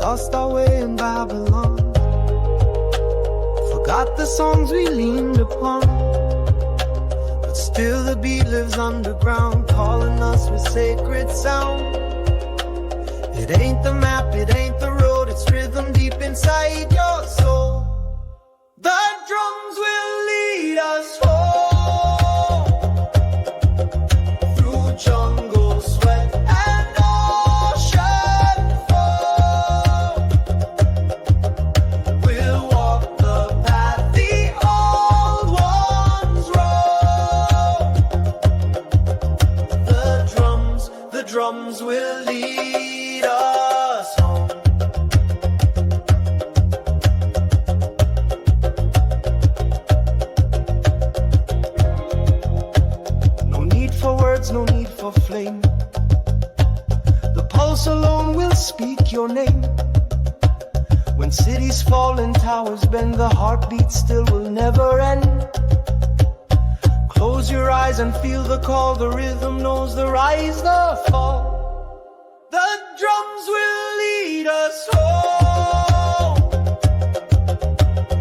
lost our way in Babylon. Forgot the songs we leaned upon, but still the beat lives underground, calling us with sacred sound. It ain't the map, it ain't the road, it's rhythm deep inside your soul. The drums will lead us home, through jungle sweat and ocean foam. We'll walk the path the old ones roam. The drums will lead us home. No need for words, no need for flame. The pulse alone will speak your name. When cities fall and towers bend, the heartbeat still will never end. Close your eyes and feel the call. The rhythm knows the rise, the fall. The drums will lead us home,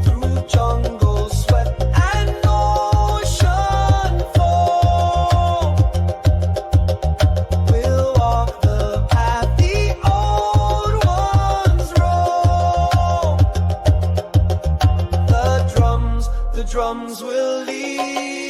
through jungle sweat and ocean foam. We'll walk the path the old ones roam. The drums will lead